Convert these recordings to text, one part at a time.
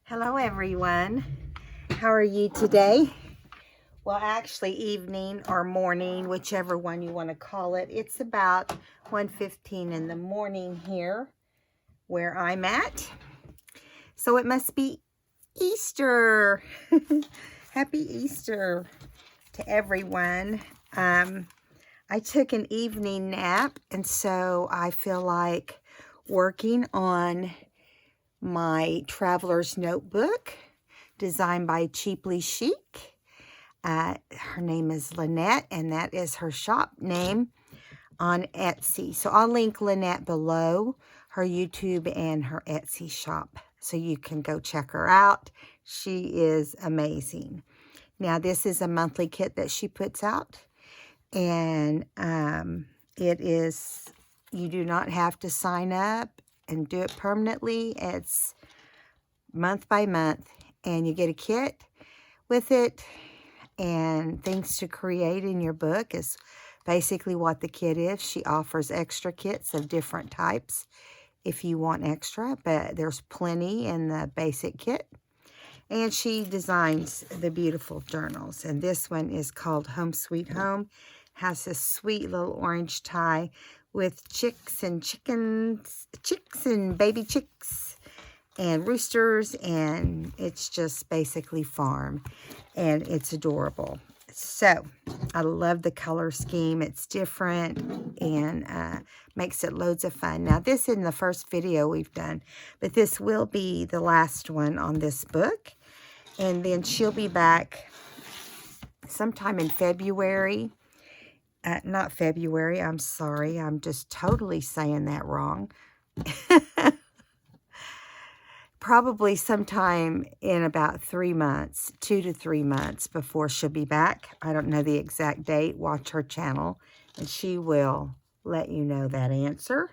Hello everyone. How are you today? Well, actually evening or morning, whichever one you want to call it. It's about 1:15 in the morning here where I'm at. So it must be Easter. Happy Easter to everyone. I took an evening nap, and so I feel like working on my traveler's notebook designed by Cheaply Chic. Her name is Lynette, and that is her shop name on Etsy. So I'll link Lynette below, her YouTube and her Etsy shop, so you can go check her out. She is amazing. Now, this is a monthly kit that she puts out, and it is, you do not have to sign up and do it permanently. It's month by month, and you get a kit with it, and things to create in your book is basically what the kit is. She offers extra kits of different types if you want extra, but there's plenty in the basic kit. And she designs the beautiful journals, and this one is called Home Sweet Home. Has this sweet little orange tie with chicks and chickens, chicks and baby chicks and roosters, and it's just basically farm, and it's adorable. So I love the color scheme. It's different and makes it loads of fun. Now, this isn't the first video we've done, but this will be the last one on this book, and then she'll be back sometime in February. Not February, I'm sorry. I'm just totally saying that wrong. Probably sometime in about 3 months, 2 to 3 months before she'll be back. I don't know the exact date. Watch her channel, and she will let you know that answer.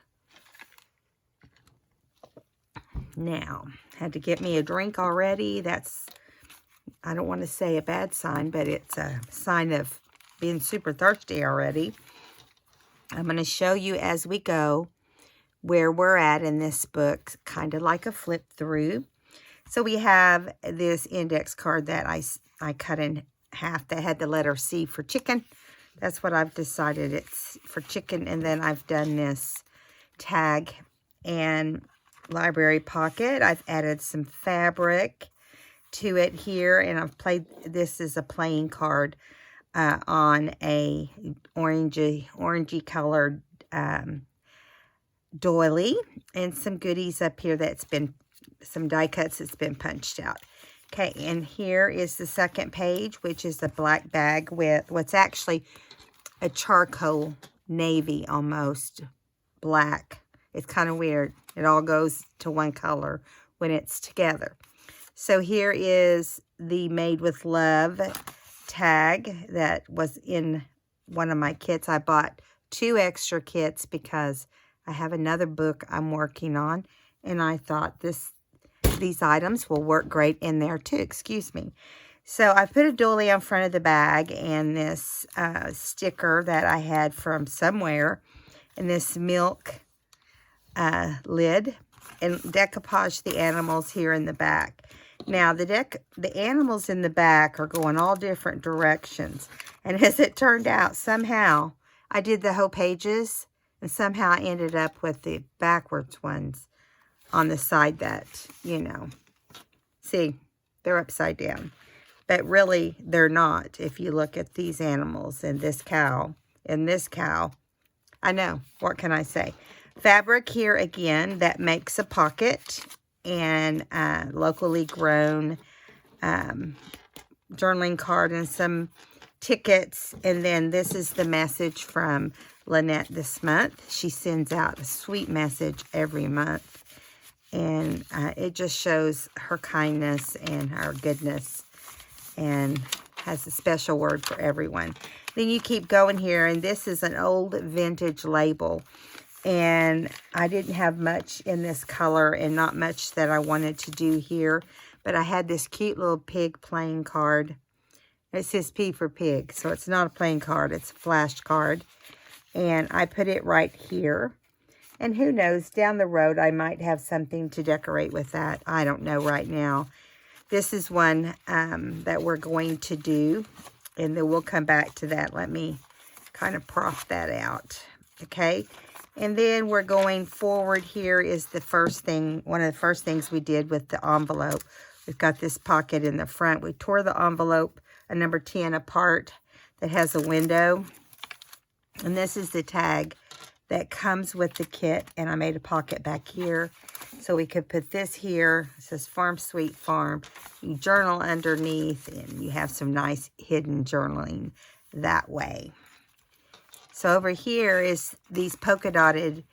Now, had to get me a drink already. That's, I don't want to say a bad sign, but it's a sign of being super thirsty already. I'm going to show you as we go where we're at in this book, kind of like a flip through. So we have this index card that I cut in half that had the letter C for chicken. That's what I've decided, it's for chicken. And then I've done this tag and library pocket. I've added some fabric to it here, and I've played, this is a playing card on a orangey colored doily, and some goodies up here that's been, some die cuts that's been punched out. Okay, and here is the second page, which is a black bag with what's actually a charcoal navy, almost black. It's kind of weird. It all goes to one color when it's together. So here is the Made with Love tag that was in one of my kits. I bought 2 extra kits because I have another book I'm working on, and I thought these items will work great in there too. Excuse me. So I put a doily on front of the bag, and this sticker that I had from somewhere, and this milk lid, and decoupage the animals here in the back. Now, the animals in the back are going all different directions. And as it turned out, somehow, I did the whole pages, and somehow I ended up with the backwards ones on the side that, you know, see, they're upside down. But really, they're not. If you look at these animals and this cow, I know, what can I say? Fabric here again that makes a pocket, and locally grown journaling card and some tickets. And then this is the message from Lynette this month. She sends out a sweet message every month, and it just shows her kindness and her goodness, and has a special word for everyone. Then you keep going here, and this is an old vintage label. And I didn't have much in this color, and not much that I wanted to do here. But I had this cute little pig playing card. It says P for pig, so it's not a playing card. It's a flash card. And I put it right here. And who knows, down the road I might have something to decorate with that. I don't know right now. This is one that we're going to do, and then we'll come back to that. Let me kind of prop that out, okay? And then we're going forward. Here is the first thing, one of the first things we did with the envelope. We've got this pocket in the front. We tore the envelope, a number 10, apart that has a window. And this is the tag that comes with the kit. And I made a pocket back here so we could put this here. It says Farm Sweet Farm. You journal underneath, and you have some nice hidden journaling that way. So over here is these polka dotted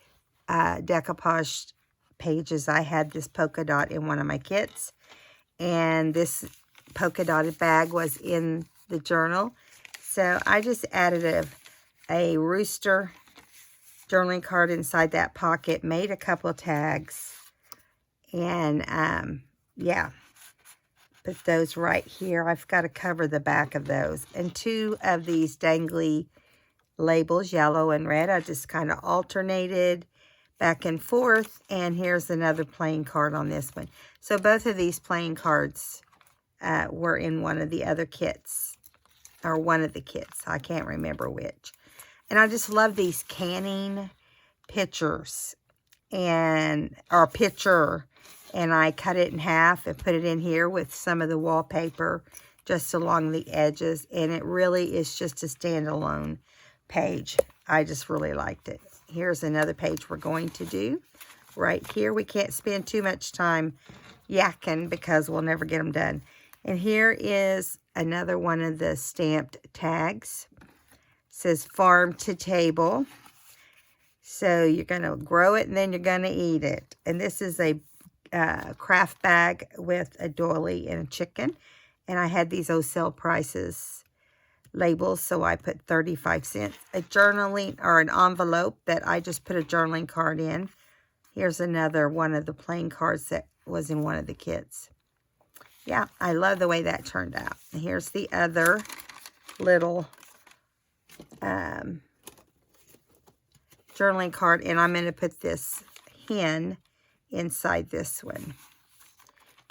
decoupage pages. I had this polka dot in one of my kits, and this polka dotted bag was in the journal. So I just added a rooster journaling card inside that pocket, made a couple of tags, and yeah, put those right here. I've got to cover the back of those. And two of these dangly labels, yellow and red, I just kind of alternated back and forth. And here's another playing card on this one. So both of these playing cards were in one of the other kits, or one of the kits. I can't remember which. And I just love these canning pictures, or picture. And I cut it in half and put it in here with some of the wallpaper just along the edges. And it really is just a standalone page. I just really liked it. Here's another page we're going to do right here. We can't spend too much time yakking because we'll never get them done. And here is another one of the stamped tags. It says Farm to Table. So you're going to grow it and then you're going to eat it. And this is a craft bag with a doily and a chicken. And I had these sale prices labels, so I put 35 cents. A journaling, or an envelope that I just put a journaling card in. Here's another one of the playing cards that was in one of the kits. Yeah, I love the way that turned out. And here's the other little journaling card, and I'm going to put this hen inside this one.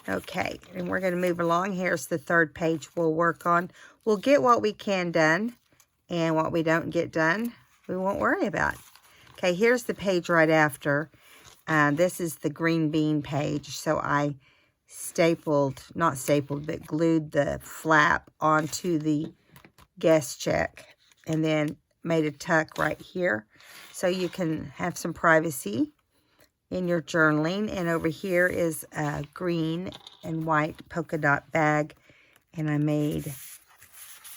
Okay, and we're going to move along. Here's the third page we'll work on. We'll get what we can done, and what we don't get done, we won't worry about. Okay, here's the page right after. This is the green bean page, so I not stapled, but glued the flap onto the guest check, and then made a tuck right here, so you can have some privacy in your journaling. And over here is a green and white polka dot bag, and I made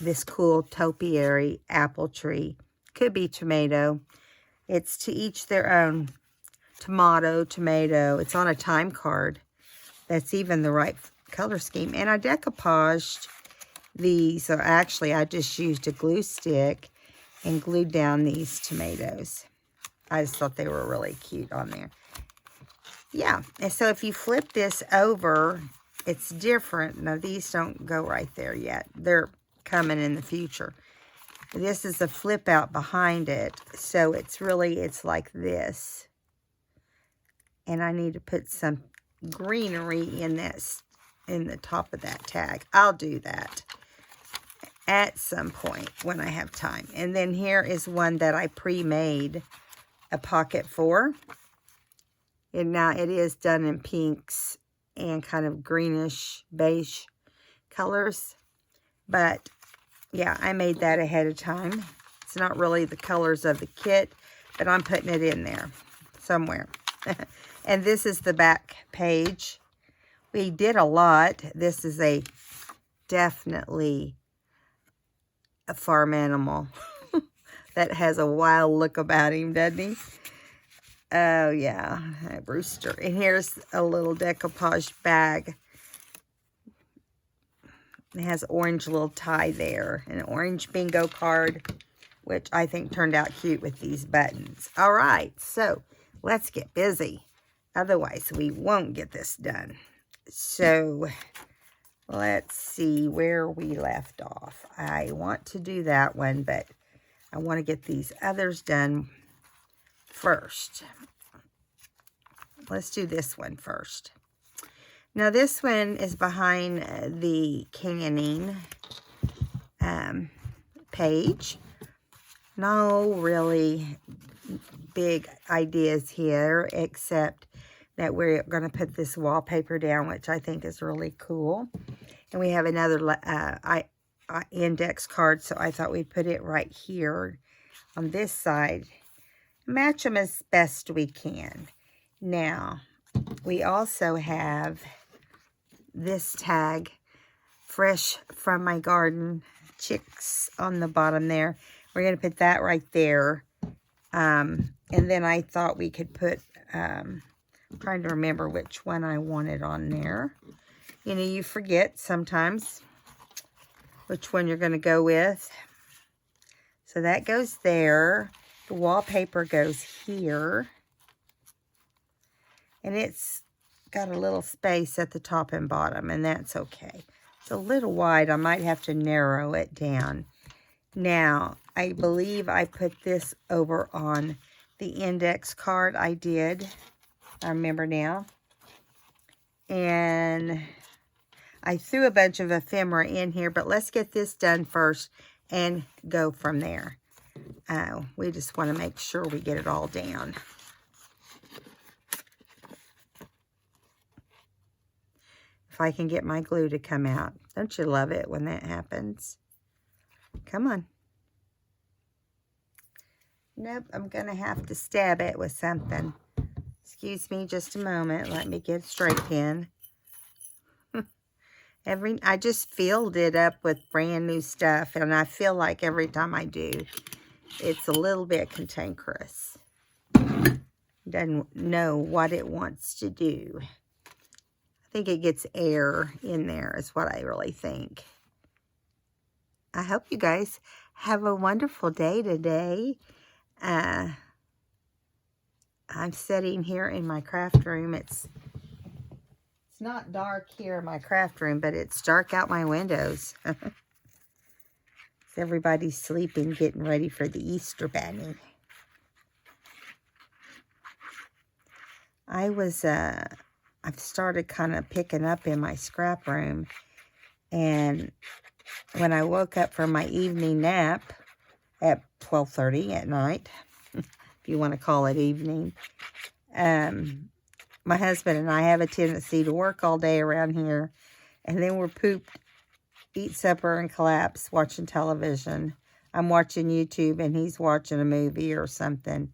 this cool topiary apple tree. Could be tomato. It's to each their own. Tomato. It's on a time card. That's even the right color scheme. And I decoupaged these, or actually I just used a glue stick and glued down these tomatoes. I just thought they were really cute on there. Yeah, and so if you flip this over, it's different. Now, these don't go right there yet. They're coming in the future. This is a flip out behind it, so it's like this. And I need to put some greenery in the top of that tag. I'll do that at some point when I have time. And then here is one that I pre-made a pocket for. And now it is done in pinks and kind of greenish beige colors. But yeah, I made that ahead of time. It's not really the colors of the kit, but I'm putting it in there somewhere. And this is the back page. We did a lot. This is definitely a farm animal that has a wild look about him, doesn't he? Oh, yeah, a rooster. And here's a little decoupage bag. It has orange little tie there. And an orange bingo card, which I think turned out cute with these buttons. All right, so let's get busy. Otherwise, we won't get this done. So let's see where we left off. I want to do that one, but I want to get these others done first. Let's do this one first. Now this one is behind the canning page. No really big ideas here, except that we're going to put this wallpaper down, which I think is really cool. And we have another index card, so I thought we'd put it right here on this side. Match them as best we can. Now, we also have this tag, fresh from my garden, chicks on the bottom there. We're going to put that right there. And then I thought we could put, I'm trying to remember which one I wanted on there. You know, you forget sometimes which one you're going to go with. So that goes there. The wallpaper goes here. And it's got a little space at the top and bottom, and that's okay. It's a little wide. I might have to narrow it down. Now, I believe I put this over on the index card. I did. I remember now. And I threw a bunch of ephemera in here, but let's get this done first and go from there. We just want to make sure we get it all down. If I can get my glue to come out. Don't you love it when that happens? Come on. Nope, I'm going to have to stab it with something. Excuse me just a moment. Let me get a straight pin. I just filled it up with brand new stuff, and I feel like every time I do, it's a little bit cantankerous. Doesn't know what it wants to do. I think it gets air in there is what I really think. I hope you guys have a wonderful day today. I'm sitting here in my craft room. It's not dark here in my craft room, but it's dark out my windows. Everybody's sleeping, getting ready for the Easter Bunny. I've started kind of picking up in my scrap room, and when I woke up from my evening nap at 12:30 at night, if you want to call it evening, my husband and I have a tendency to work all day around here, and then we're pooped, eat supper, and collapse watching television. I'm watching YouTube, and he's watching a movie or something,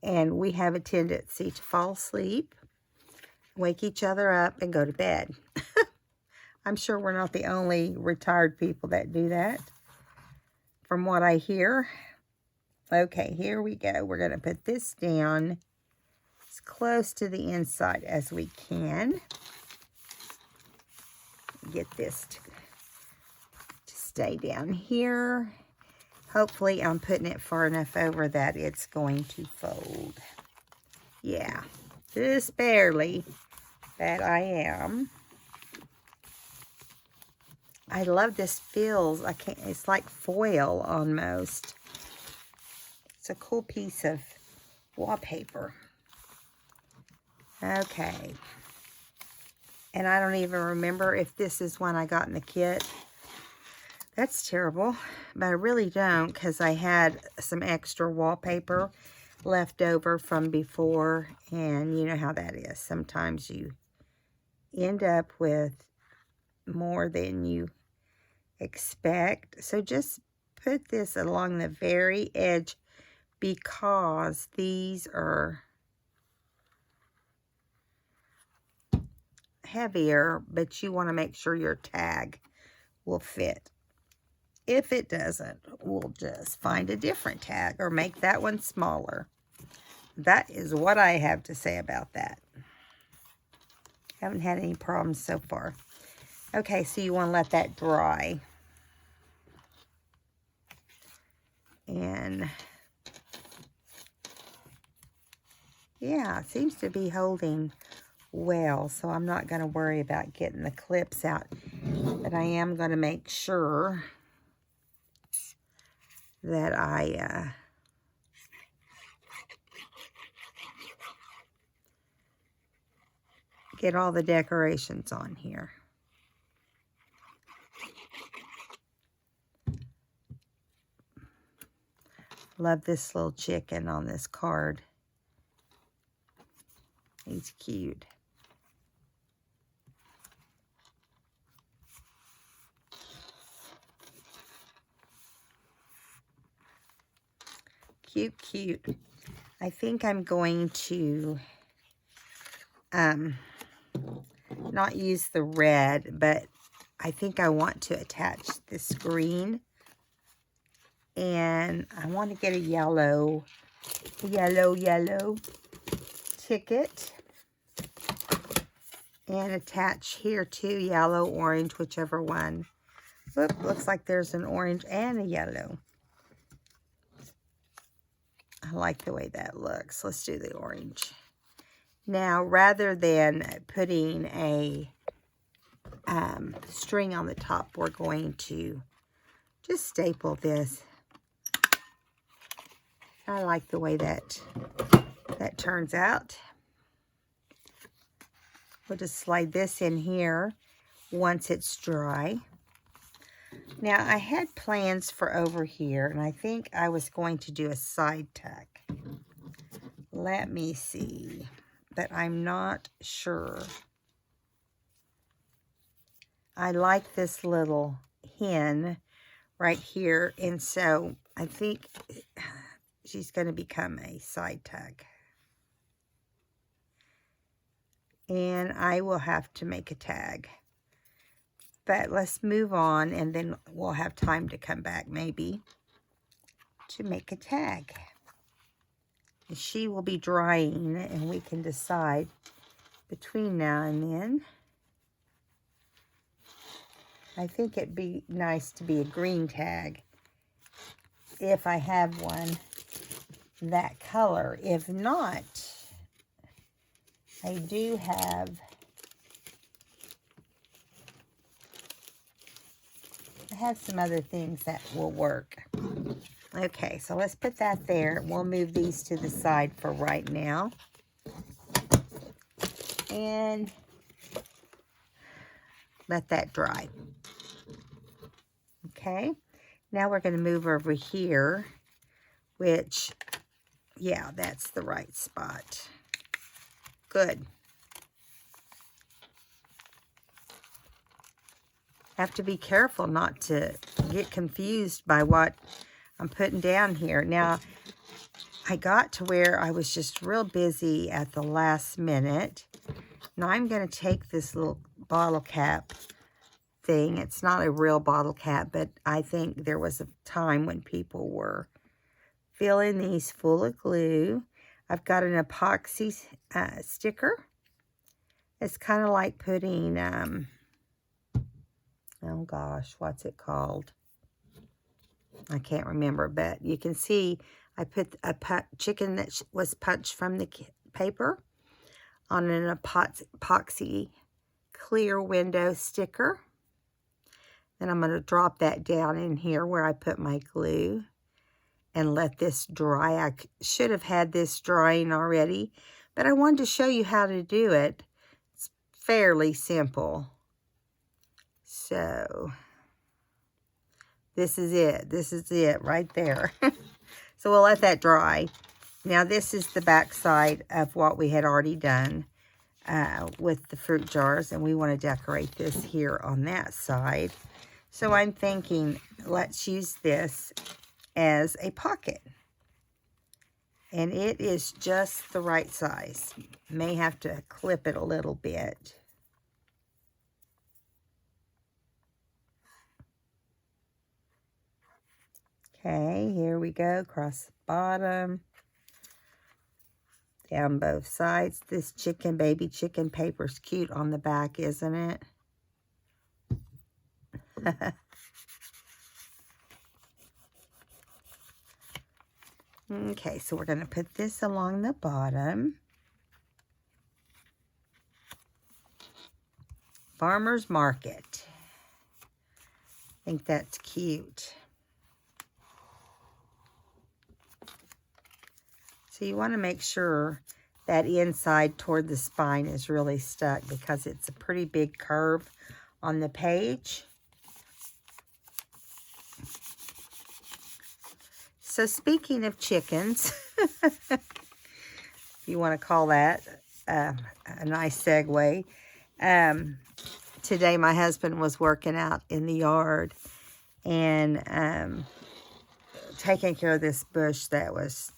and we have a tendency to fall asleep, wake each other up, and go to bed. I'm sure we're not the only retired people that do that, from what I hear. Okay, here we go. We're going to put this down as close to the inside as we can. Get this to stay down here. Hopefully I'm putting it far enough over that it's going to fold. Yeah, just barely, but I am. I love this feels. It's like foil almost. It's a cool piece of wallpaper. Okay. And I don't even remember if this is one I got in the kit. That's terrible, but I really don't, because I had some extra wallpaper left over from before, and you know how that is. Sometimes you end up with more than you expect. So just put this along the very edge, because these are heavier, but you want to make sure your tag will fit. If it doesn't, we'll just find a different tag or make that one smaller. That is what I have to say about that. Haven't had any problems so far. Okay, so you want to let that dry. And yeah, it seems to be holding well, so I'm not going to worry about getting the clips out. But I am going to make sure that I get all the decorations on here. Love this little chicken on this card. He's cute. Cute, cute. I think I'm going to not use the red, but I think I want to attach this green. And I want to get a yellow ticket. And attach here too, yellow, orange, whichever one. Oop, looks like there's an orange and a yellow. I like the way that looks. Let's do the orange. Now, rather than putting a string on the top, we're going to just staple this. I like the way that turns out. We'll just slide this in here once it's dry. Now, I had plans for over here, and I think I was going to do a side tuck. Let me see, but I'm not sure. I like this little hen right here, and so I think she's going to become a side tuck. And I will have to make a tag. But let's move on, and then we'll have time to come back maybe to make a tag. She will be drying, and we can decide between now and then. I think it'd be nice to be a green tag if I have one that color. If not, I do have, some other things that will work. Okay, so let's put that there. We'll move these to the side for right now. And let that dry. Okay, now we're going to move over here, which, yeah, that's the right spot. Good. Have to be careful not to get confused by what I'm putting down here. Now, I got to where I was just real busy at the last minute. Now, I'm going to take this little bottle cap thing. It's not a real bottle cap, but I think there was a time when people were filling these full of glue. I've got an epoxy sticker. It's kind of like putting, oh gosh, what's it called? I can't remember, but you can see I put a chicken that was punched from the paper on an epoxy clear window sticker. Then I'm going to drop that down in here where I put my glue and let this dry. I should have had this drying already, but I wanted to show you how to do it. It's fairly simple. So this is it. This is it right there. So we'll let that dry. Now this is the back side of what we had already done with the fruit jars, and we want to decorate this here on that side. So I'm thinking, let's use this as a pocket. And it is just the right size. May have to clip it a little bit. Okay, here we go, across the bottom, down both sides. This chicken, baby chicken paper's cute on the back, isn't it? Okay, so we're going to put this along the bottom. Farmer's Market. I think that's cute. So you want to make sure that inside toward the spine is really stuck because it's a pretty big curve on the page. So speaking of chickens, if you want to call that a nice segue, today my husband was working out in the yard and taking care of this bush that was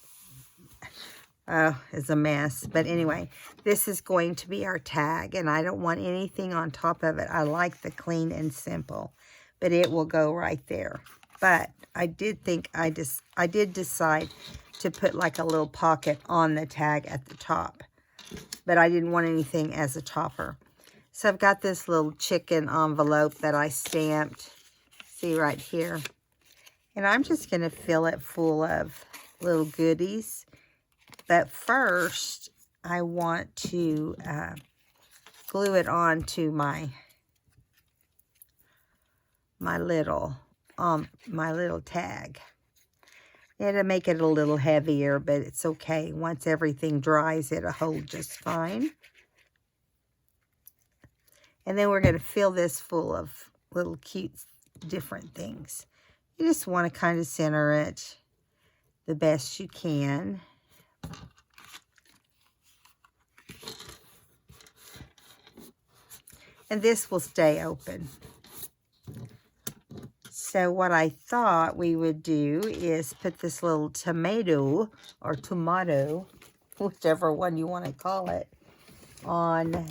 is a mess. But anyway, this is going to be our tag, and I don't want anything on top of it. I like the clean and simple, but it will go right there. But I did think I did decide to put like a little pocket on the tag at the top, but I didn't want anything as a topper. So I've got this little chicken envelope that I stamped, see right here, and I'm just going to fill it full of little goodies. But first, I want to glue it on to my little tag. It'll make it a little heavier, but it's okay. Once everything dries, it'll hold just fine. And then we're going to fill this full of little cute different things. You just want to kind of center it the best you can. And this will stay open. So what I thought we would do is put this little tomato, or tomato, whichever one you want to call it, on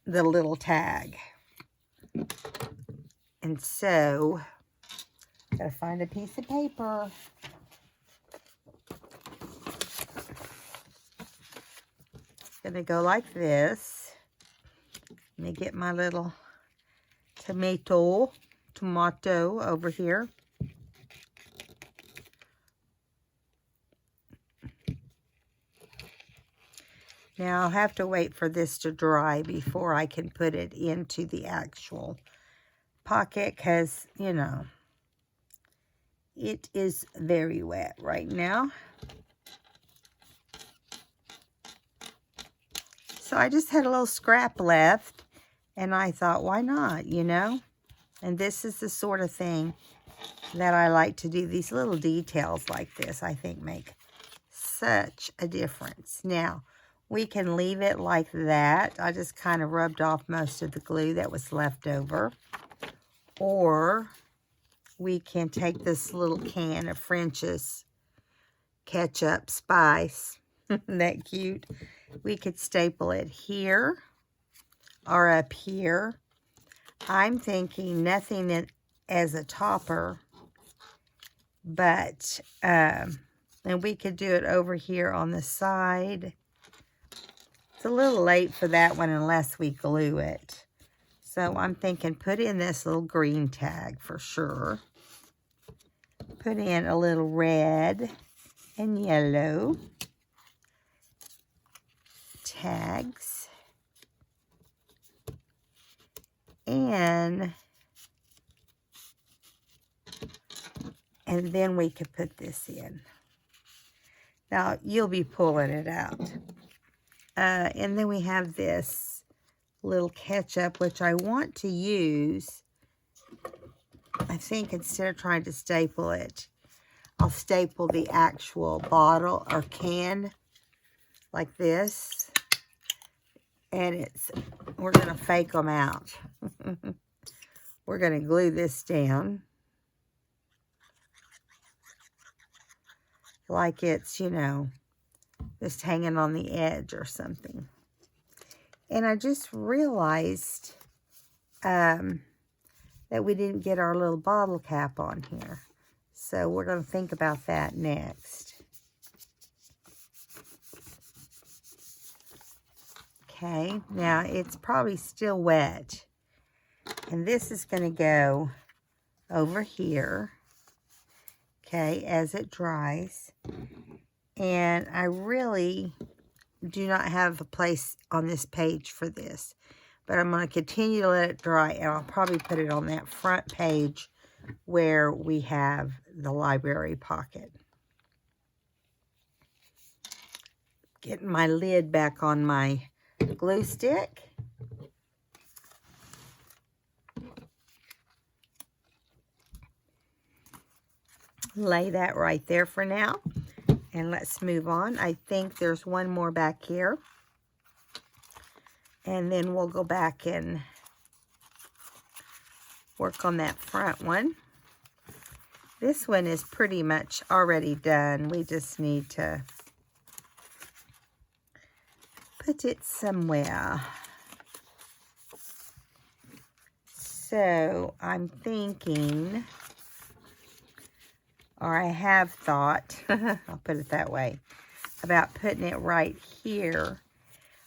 the little tag. And so, gotta find a piece of paper. It's gonna go like this. Let me get my little tomato over here. Now I'll have to wait for this to dry before I can put it into the actual pocket, because, you know, it is very wet right now. So I just had a little scrap left, and I thought, why not, you know? And this is the sort of thing that I like to do. These little details like this, I think, make such a difference. Now, we can leave it like that. I just kind of rubbed off most of the glue that was left over. Or we can take this little can of French's ketchup spice. Isn't that cute? We could staple it here or up here. I'm thinking nothing as a topper, but and we could do it over here on the side. It's a little late for that one unless we glue it. So I'm thinking put in this little green tag for sure. Put in a little red and yellow tags. And then we could put this in. Now, you'll be pulling it out. And then we have this little ketchup, which I want to use. I think instead of trying to staple it, I'll staple the actual bottle or can like this. And we're going to fake them out. We're going to glue this down like it's, you know, just hanging on the edge or something. And I just realized that we didn't get our little bottle cap on here. So we're going to think about that next. Okay, now it's probably still wet. And this is going to go over here, okay, as it dries. And I really do not have a place on this page for this. But I'm going to continue to let it dry, and I'll probably put it on that front page where we have the library pocket. Getting my lid back on my glue stick. Lay that right there for now. And let's move on. I think there's one more back here. And then we'll go back and work on that front one. This one is pretty much already done. We just need to put it somewhere. So I'm thinking, or I have thought, I'll put it that way, about putting it right here.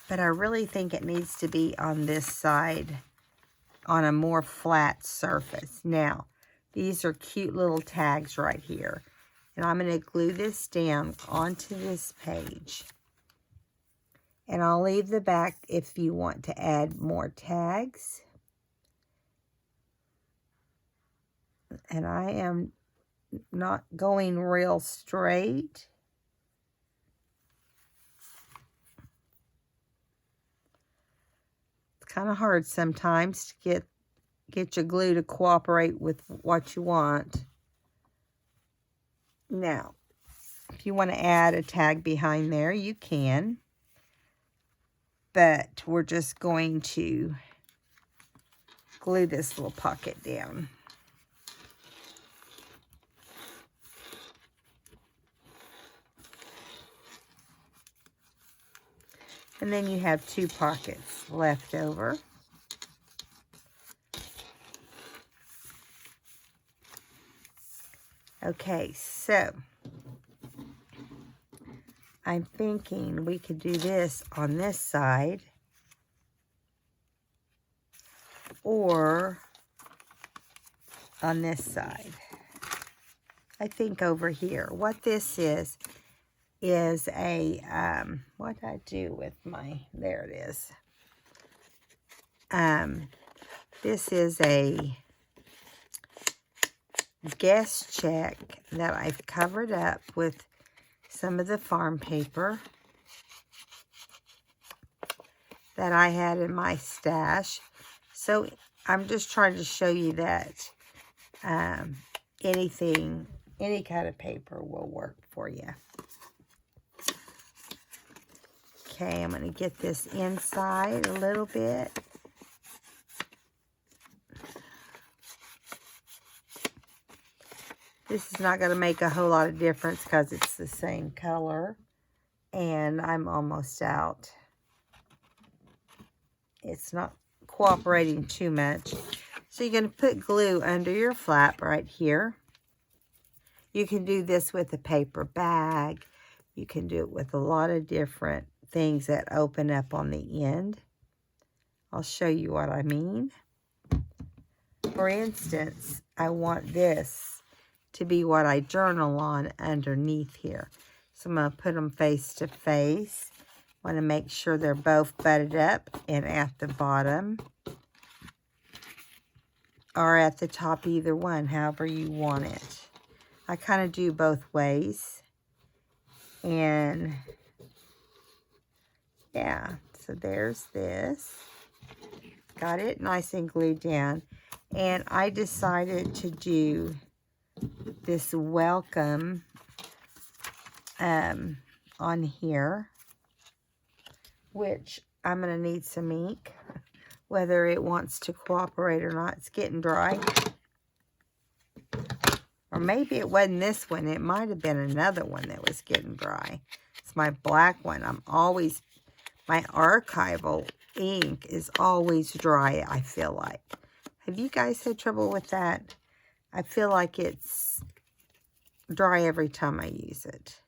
But I really think it needs to be on this side, on a more flat surface. Now, these are cute little tags right here. And I'm going to glue this down onto this page. And I'll leave the back if you want to add more tags. And I am not going real straight. It's kind of hard sometimes to get your glue to cooperate with what you want. Now, if you want to add a tag behind there, you can. But we're just going to glue this little pocket down. And then you have 2 pockets left over. Okay, so I'm thinking we could do this on this side or on this side. I think over here. What this is a, what did I do with my, there it is. This is a guest check that I've covered up with some of the farm paper that I had in my stash. So I'm just trying to show you that any kind of paper will work for you. Okay, I'm going to get this inside a little bit. This is not going to make a whole lot of difference because it's the same color. And I'm almost out. It's not cooperating too much. So you're going to put glue under your flap right here. You can do this with a paper bag. You can do it with a lot of different things that open up on the end. I'll show you what I mean. For instance, I want this to be what I journal on underneath here. So I'm going to put them face to face. Want to make sure they're both butted up and at the bottom. Or at the top, either one, however you want it. I kind of do both ways. And yeah, so there's this. Got it nice and glued down. And I decided to do this welcome on here, which I'm going to need some ink, whether it wants to cooperate or not. It's getting dry. Or maybe it wasn't this one. It might have been another one that was getting dry. It's my black one. My archival ink is always dry, I feel like. Have you guys had trouble with that? I feel like it's dry every time I use it.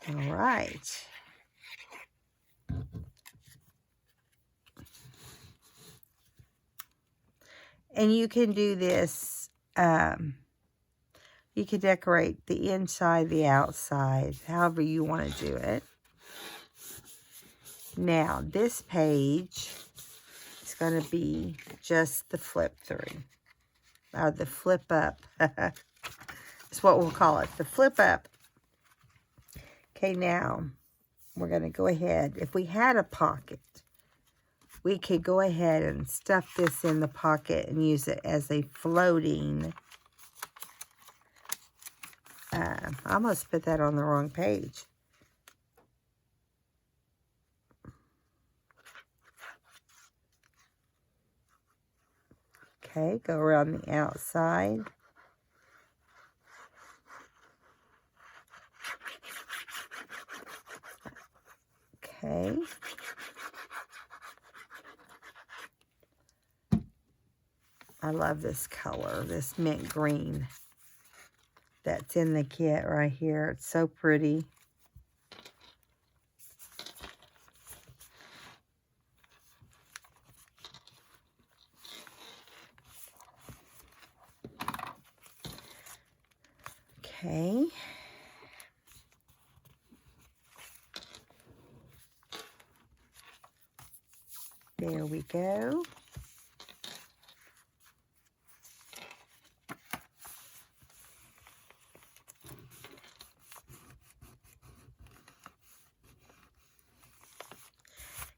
All right. And you can do this, you can decorate the inside, the outside, however you want to do it. Now, this page is going to be just the flip through. or the flip up. That's what we'll call it, the flip up. Okay, now we're going to go ahead. If we had a pocket, we could go ahead and stuff this in the pocket and use it as a floating. I almost put that on the wrong page. Okay, go around the outside. Okay. I love this color, this mint green that's in the kit right here. It's so pretty. Okay. There we go.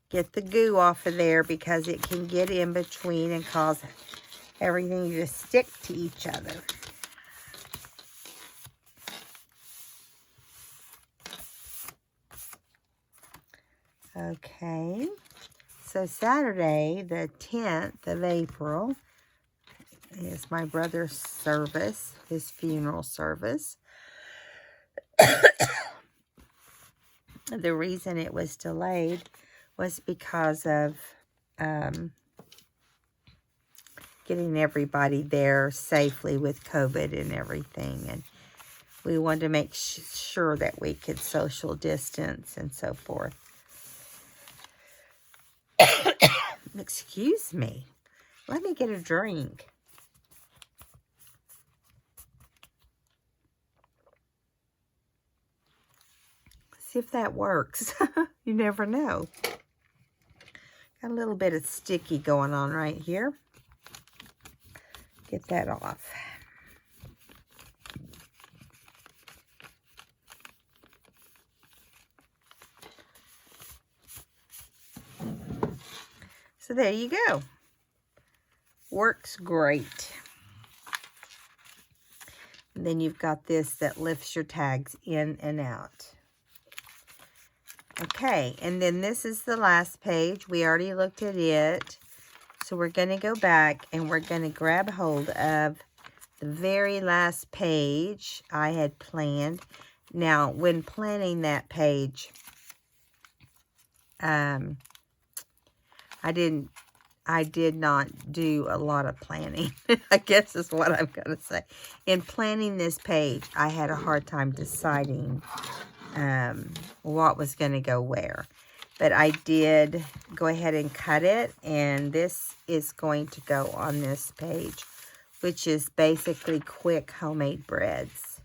Get the goo off of there because it can get in between and cause everything to stick to each other. Okay, so Saturday, the 10th of April, is my brother's service, his funeral service. The reason it was delayed was because of getting everybody there safely with COVID and everything. And we wanted to make sure that we could social distance and so forth. Excuse me. Let me get a drink. See if that works. You never know. Got a little bit of sticky going on right here. Get that off. So there you go. Works great. And then you've got this that lifts your tags in and out. Okay, and then this is the last page. We already looked at it. So we're going to go back and we're going to grab hold of the very last page I had planned. Now, when planning that page, I did not do a lot of planning, I guess is what I'm going to say. In planning this page, I had a hard time deciding what was going to go where. But I did go ahead and cut it, and this is going to go on this page, which is basically quick homemade breads.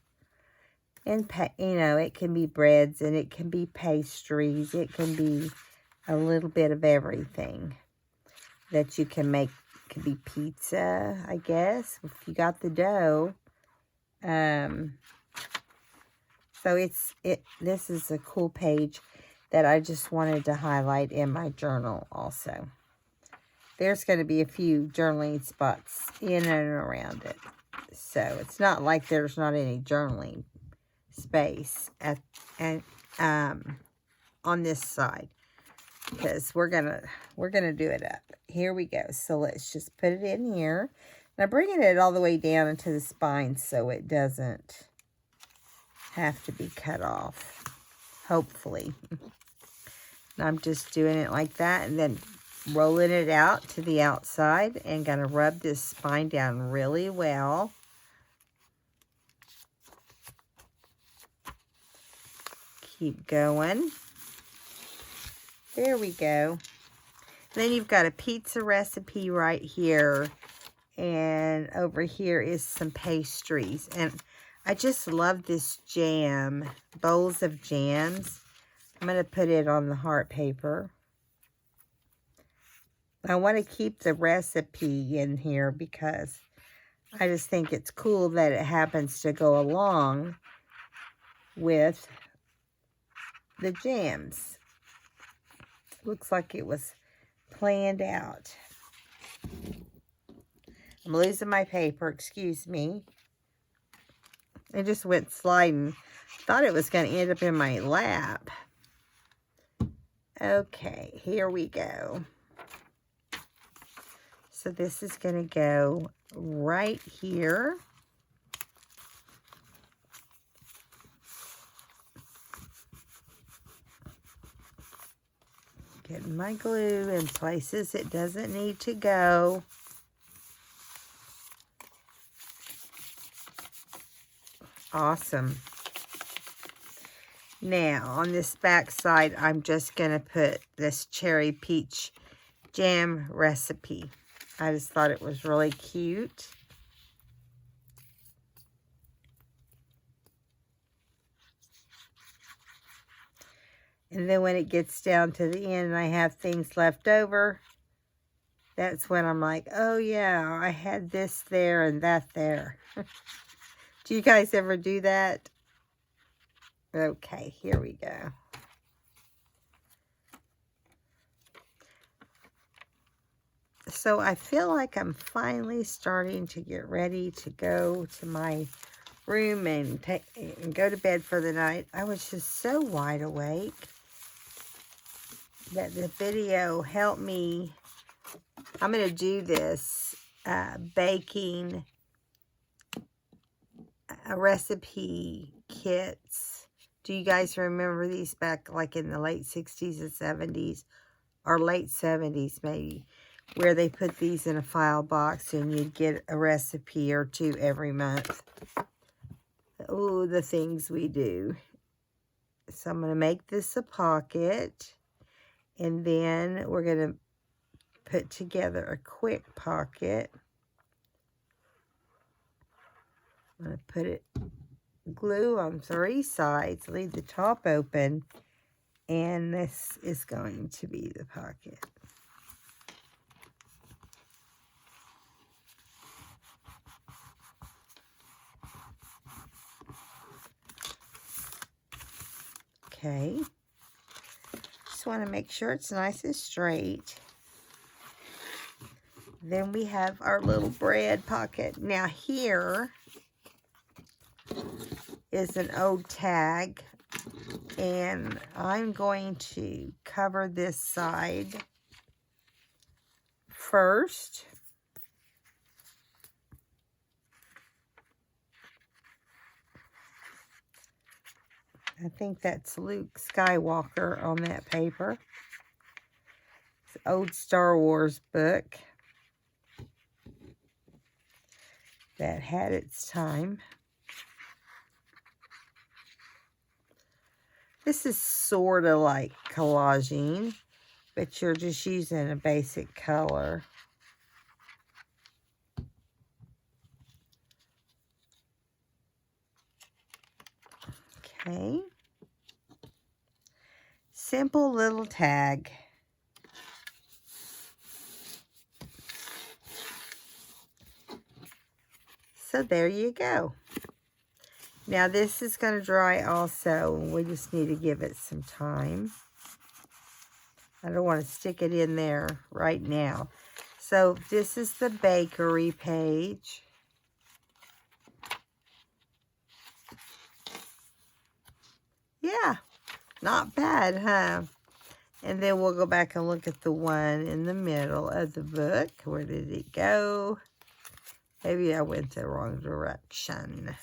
And, you know, it can be breads, and it can be pastries. It can be a little bit of everything that you can make. It could be pizza, I guess, if you got the dough. So this is a cool page that I just wanted to highlight in my journal also. There's going to be a few journaling spots in and around it. So it's not like there's not any journaling space on this side, because we're gonna do it up. Here we go. So let's just put it in here. Now bringing it all the way down into the spine so it doesn't have to be cut off, hopefully. And I'm just doing it like that and then rolling it out to the outside and gonna rub this spine down really well. Keep going. There we go. Then you've got a pizza recipe right here. And over here is some pastries. And I just love this jam. Bowls of jams. I'm going to put it on the heart paper. I want to keep the recipe in here because I just think it's cool that it happens to go along with the gems. Looks like it was planned out. I'm losing my paper, excuse me. It just went sliding. Thought it was going to end up in my lap. Okay, here we go. So this is going to go right here. Getting my glue in places it doesn't need to go. Awesome. Now, on this back side, I'm just going to put this cherry peach jam recipe. I just thought it was really cute. And then when it gets down to the end and I have things left over, that's when I'm like, oh yeah, I had this there and that there. Do you guys ever do that? Okay, here we go. So I feel like I'm finally starting to get ready to go to my room and go to bed for the night. I was just so wide awake that the video helped me. I'm going to do this baking recipe kits. Do you guys remember these back like in the late 60s and 70s or late 70s maybe, where they put these in a file box and you'd get a recipe or two every month? Oh, the things we do. So I'm going to make this a pocket, and then we're going to put together a quick pocket. I'm going to put it glue on 3 sides, leave the top open, and this is going to be the pocket. Okay, just want to make sure it's nice and straight. Then we have our little bread pocket. Now here is an old tag, and I'm going to cover this side first. I think that's Luke Skywalker on that paper. It's an old Star Wars book that had its time. This is sort of like collaging, but you're just using a basic color. Okay. Simple little tag. So there you go. Now this is going to dry also. We just need to give it some time. I don't want to stick it in there right now. So this is the bakery page. Yeah, not bad, huh? And then we'll go back and look at the one in the middle of the book. Where did it go? Maybe I went the wrong direction.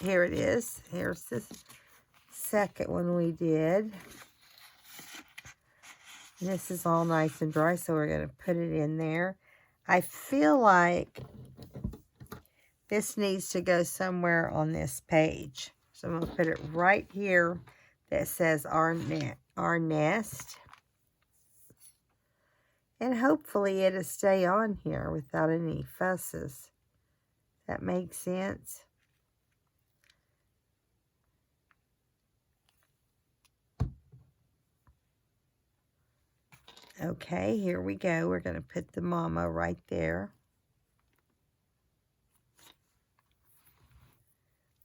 Here it is. Here's the second one we did. And this is all nice and dry, so we're going to put it in there. I feel like this needs to go somewhere on this page. So I'm going to put it right here that says our nest. And hopefully it'll stay on here without any fusses. That makes sense. Okay, here we go. We're going to put the mama right there.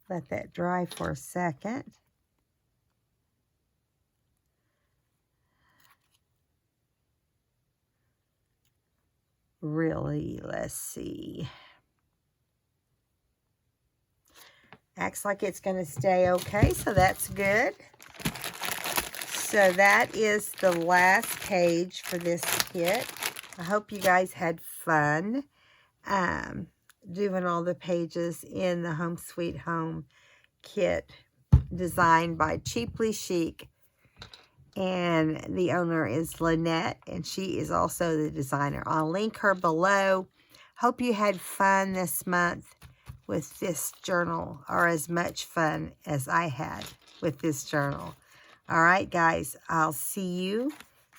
Let that dry for a second. Really, let's see. Acts like it's going to stay okay, so that's good. So that is the last page for this kit. I hope you guys had fun doing all the pages in the Home Sweet Home kit designed by Cheaply Chic. And the owner is Lynette, and she is also the designer. I'll link her below. Hope you had fun this month with this journal, or as much fun as I had with this journal. All right, guys, I'll see you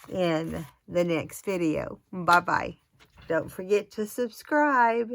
in the next video. Bye-bye. Don't forget to subscribe.